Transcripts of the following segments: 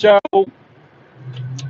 So,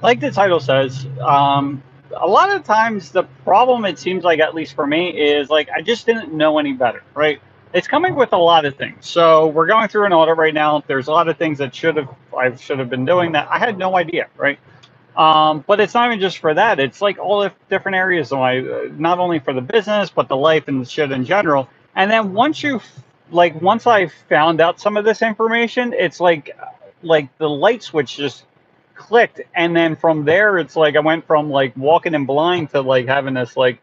like the title says, a lot of times the problem, it seems like, at least for me, is like I just didn't know any better, right? It's coming with a lot of things. So we're going through an audit right now. There's a lot of things that I should have been doing that I had no idea, right? But it's not even just for that. It's like all the different areas of my, not only for the business, but the life and the shit in general. And then once I found out some of this information, it's like the light switch just clicked. And then from there, it's like I went from like walking in blind to like having this like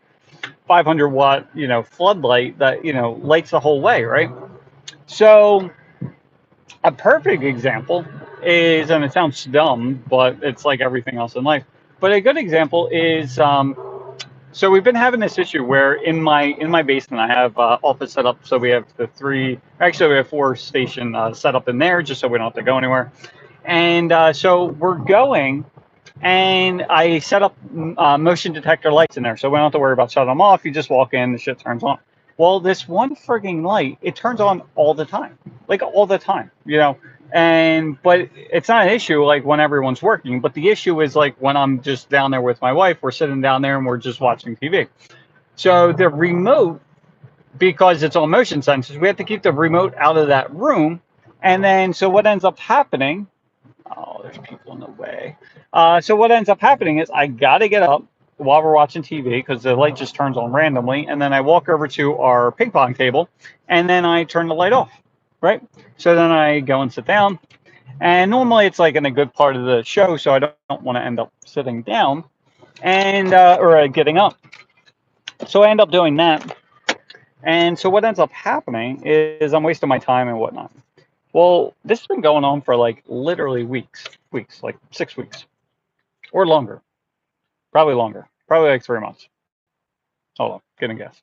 500 watt, floodlight that, lights the whole way, right? So a perfect example is, and it sounds dumb, but it's like everything else in life. But a good example is, so we've been having this issue where in my basement I have office set up. So we have we have four station set up in there just so we don't have to go anywhere. And so we're going, and I set up motion detector lights in there, so we don't have to worry about shutting them off. You just walk in, the shit turns on. Well, this one frigging light, it turns on all the time, like all the time, And but it's not an issue like when everyone's working, but the issue is like when I'm just down there with my wife, we're sitting down there and we're just watching TV. So the remote, because it's all motion sensors, we have to keep the remote out of that room. And then so what ends up happening, oh, there's people in the way. So what ends up happening is I gotta get up while we're watching TV because the light just turns on randomly, and then I walk over to our ping pong table, and then I turn the light off. Right. So then I go and sit down, and normally it's like in a good part of the show, so I don't want to end up sitting down and or getting up. So I end up doing that, and so what ends up happening is I'm wasting my time and whatnot. Well, this has been going on for like literally weeks, like 6 weeks or longer, probably longer, probably like 3 months. Hold on, gonna guess.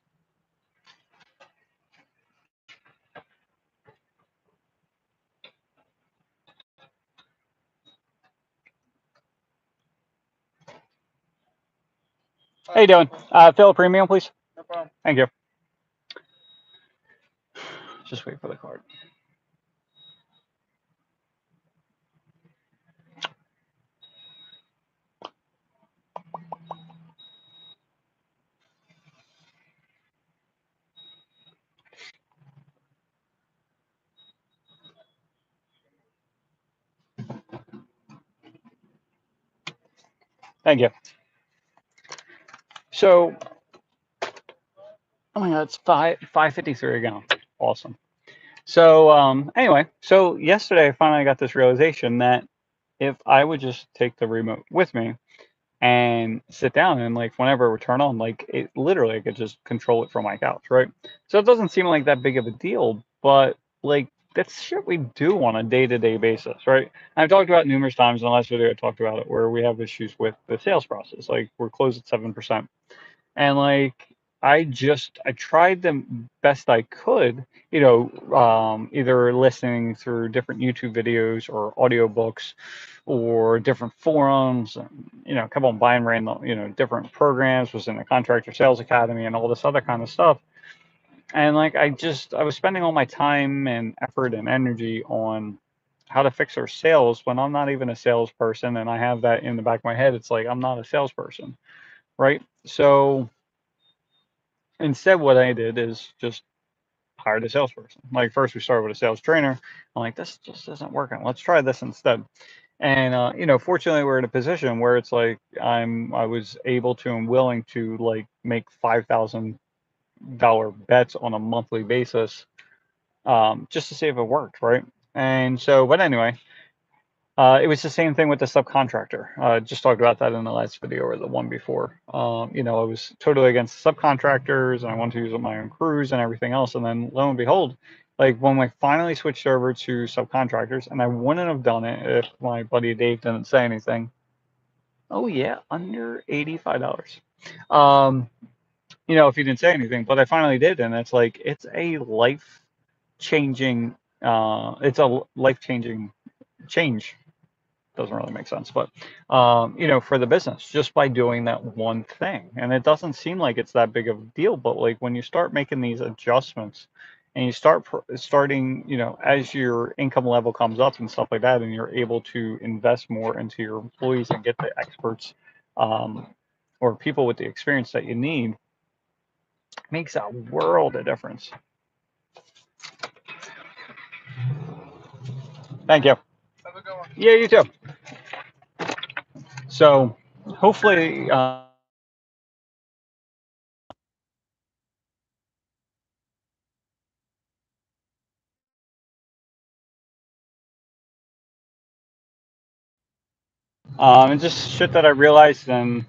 How you doing? Fill a premium, please. No problem. Thank you. Just wait for the card. Thank you. So, oh my God, it's 5:53 again. Awesome. So anyway, so yesterday I finally got this realization that if I would just take the remote with me and sit down and like whenever it would turn on, like it literally I could just control it from my couch, right? So it doesn't seem like that big of a deal, but like that's shit we do on a day-to-day basis, right? I've talked about it numerous times. In the last video I talked about it where we have issues with the sales process. Like we're closed at 7%. And like I tried the best I could, either listening through different YouTube videos or audiobooks or different forums, and kept on buying random, different programs, was in the Contractor Sales Academy and all this other kind of stuff. And like I was spending all my time and effort and energy on how to fix our sales when I'm not even a salesperson, and I have that in the back of my head. It's like I'm not a salesperson, right? So instead, what I did is just hired a salesperson. Like first, we started with a sales trainer. I'm like, this just isn't working. Let's try this instead. And fortunately, we're in a position where it's like I was able to and willing to like make $5,000 bets on a monthly basis, just to see if it worked, right? And so, but anyway, it was the same thing with the subcontractor. Just talked about that in the last video or the one before. I was totally against subcontractors and I wanted to use my own crews and everything else. And then lo and behold, like when we finally switched over to subcontractors, and I wouldn't have done it if my buddy Dave didn't say anything. Oh yeah, under $85. Um, if he didn't say anything, but I finally did, and it's a life changing change. Doesn't really make sense, but for the business, just by doing that one thing. And it doesn't seem like it's that big of a deal, but like when you start making these adjustments and you starting, as your income level comes up and stuff like that, and you're able to invest more into your employees and get the experts, um, or people with the experience that you need, makes a world of difference. Thank you. Have a good one. Yeah, you too. So hopefully, and just shit that I realized, and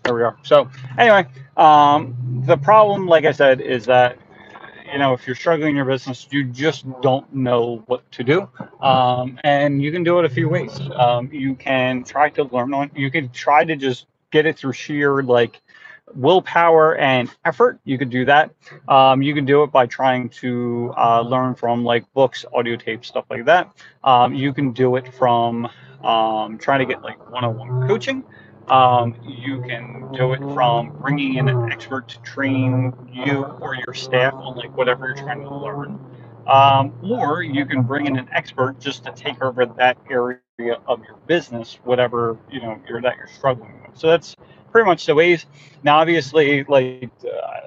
there we are. So anyway, the problem, like I said, is that if you're struggling in your business, you just don't know what to do. And you can do it a few ways. You can try to learn on. You can try to just get it through sheer like willpower and effort. You could do that. You can do it by trying to learn from like books, audio tapes, stuff like that. You can do it from trying to get like one-on-one coaching. You can do it from bringing in an expert to train you or your staff on like whatever you're trying to learn. Or you can bring in an expert just to take over that area of your business, whatever you're struggling with. So that's pretty much the ways. Now, obviously, like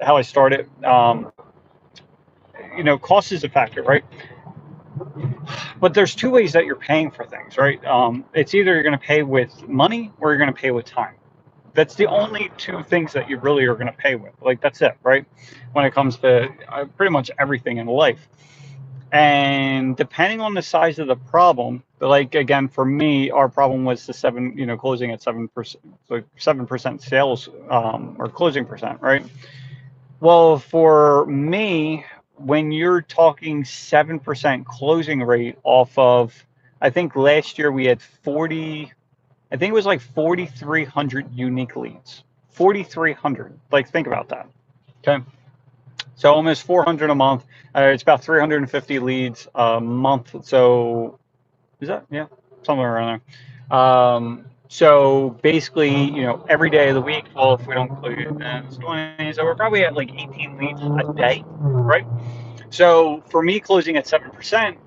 how I started, cost is a factor, right? But there's two ways that you're paying for things, right? It's either you're going to pay with money or you're going to pay with time. That's the only two things that you really are going to pay with. Like that's it, right? When it comes to pretty much everything in life. And depending on the size of the problem, like again, for me, our problem was the closing at 7%, so 7% sales or closing percent, right? Well, for me, when you're talking 7% closing rate off of, I think last year we had 40, I think it was like 4,300 unique leads. 4,300. Like, think about that. Okay. So almost 400 a month. It's about 350 leads a month. So is that, yeah, somewhere around there. So basically, every day of the week, well, if we don't include it, then it's 20. So we're probably at like 18 leads a day, right? So for me, closing at 7%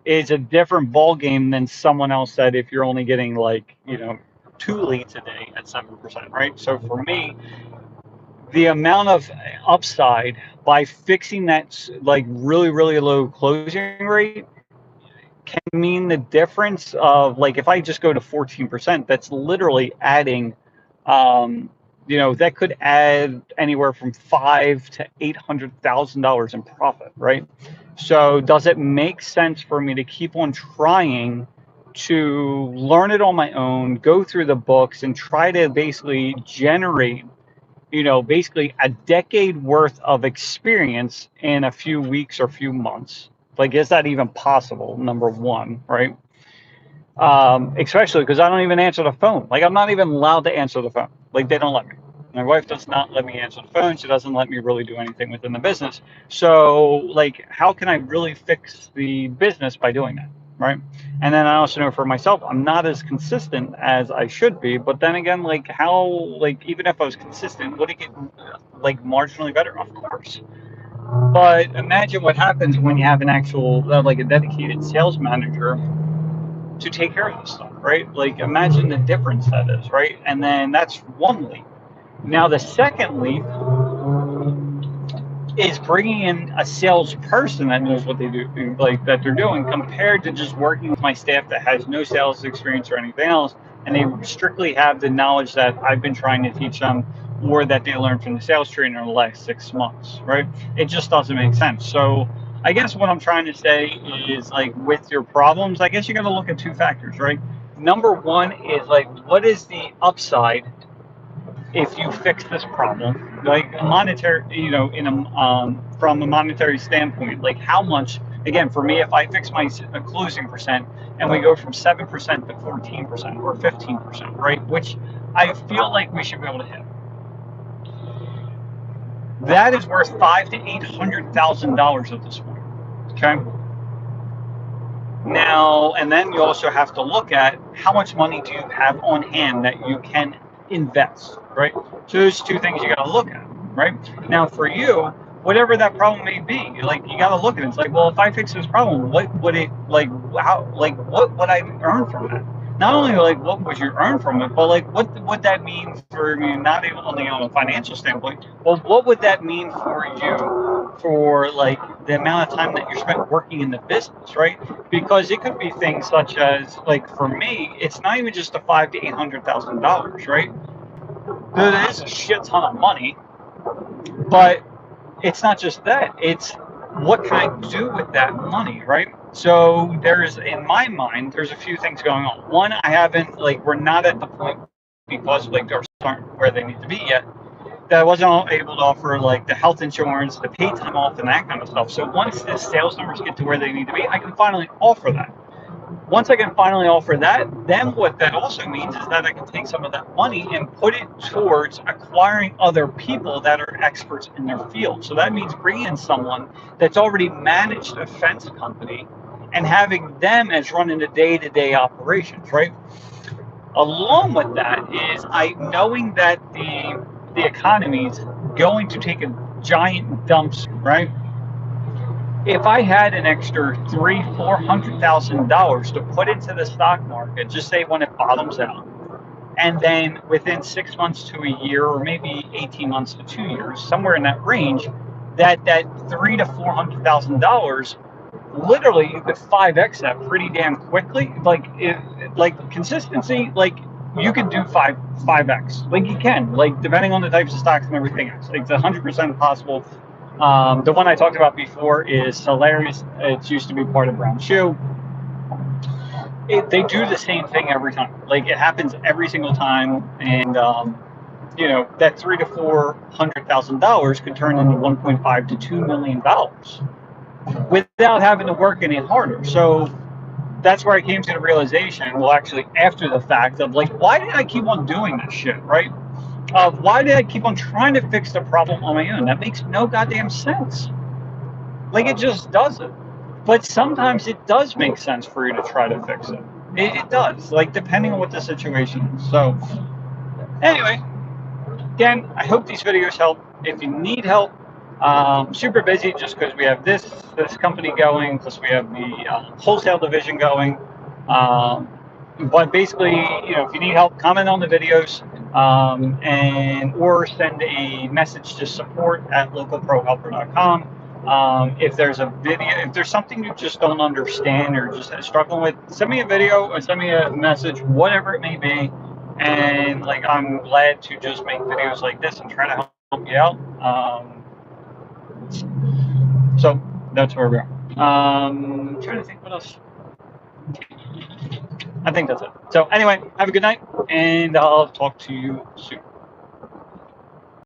is a different ball game than someone else that if you're only getting like, 2 leads a day at 7%, right? So for me, the amount of upside by fixing that like really, really low closing rate can mean the difference of like if I just go to 14%, that's literally adding, that could add anywhere from five to $800,000 in profit, right? So does it make sense for me to keep on trying to learn it on my own, go through the books, and try to basically generate, basically a decade worth of experience in a few weeks or few months? Like, is that even possible? Number one, right? Especially because I don't even answer the phone. Like, I'm not even allowed to answer the phone. Like, they don't let me. My wife does not let me answer the phone. She doesn't let me really do anything within the business. So, like, how can I really fix the business by doing that? Right. And then I also know for myself, I'm not as consistent as I should be. But then again, like, like, even if I was consistent, would it get like marginally better? Of course. But imagine what happens when you have an actual, like, a dedicated sales manager to take care of this stuff, right? Like, imagine the difference that is, right? And then that's one leap. Now, the second leap is bringing in a salesperson that knows what they do, like that they're doing, compared to just working with my staff that has no sales experience or anything else, and they strictly have the knowledge that I've been trying to teach them or that they learned from the sales trainer in the last 6 months, right? It just doesn't make sense. So I guess what I'm trying to say is, like, with your problems, I guess you got to look at two factors, right? Number one is like, what is the upside if you fix this problem, like a monetary, in a from a monetary standpoint, like how much? Again, for me, if I fix my closing percent and we go from 7% to 14% or 15%, right? Which I feel like we should be able to hit. That is worth $500,000 to $800,000 at this point. Okay. Now, and then you also have to look at how much money do you have on hand that you can invest, right? So there's two things you got to look at, right? Now, for you, whatever that problem may be. Like, you got to look at it. It's like, well, if I fix this problem, what would it, like, how, like, what would I earn from that? Not only like what would you earn from it, but like what would that mean for you? Not even only on a financial standpoint. Well, what would that mean for you for like the amount of time that you're spent working in the business, right? Because it could be things such as, like, for me, it's not even just the $500,000 to $800,000, right? That is a shit ton of money, but it's not just that. It's what can I do with that money, right? So there's, in my mind, there's a few things going on. One, I haven't, like, we're not at the point, because like our aren't where they need to be yet, that I wasn't able to offer like the health insurance, the paid time off, and that kind of stuff. So once the sales numbers get to where they need to be, I can finally offer that. Once I can finally offer that, then what that also means is that I can take some of that money and put it towards acquiring other people that are experts in their field. So that means bringing in someone that's already managed a fence company and having them as running the day-to-day operations, right? Along with that is I knowing that the economy is going to take a giant dumps, right? If I had an extra $300,000-400,000 to put into the stock market, just say when it bottoms out, and then within 6 months to a year, or maybe 18 months to 2 years, somewhere in that range, that $300,000-400,000, literally you could 5x that pretty damn quickly. Like consistency, like you can do 5x, like you can, like depending on the types of stocks and everything else. It's 100% possible. The one I talked about before is Solaris. It used to be part of Brown Shoe. They do the same thing every time. Like it happens every single time, and that $300,000-400,000 could turn into $1.5 to $2 million without having to work any harder. So that's where I came to the realization. Well, actually, after the fact of like, why did I keep on doing this shit, right? Why did I keep on trying to fix the problem on my own? That makes no goddamn sense. Like, it just doesn't. But sometimes it does make sense for you to try to fix it. It does, like, depending on what the situation is. So, anyway, again, I hope these videos help. If you need help, super busy just because we have this company going, plus we have the wholesale division going. But basically, if you need help, comment on the videos, or send a message to support@localprohelper.com. If there's a video, if there's something you just don't understand or just struggling with, send me a video or send me a message, whatever it may be. And like, I'm glad to just make videos like this and try to help you out. So that's where we are. I'm trying to think what else. I think that's it. So anyway, have a good night, and I'll talk to you soon.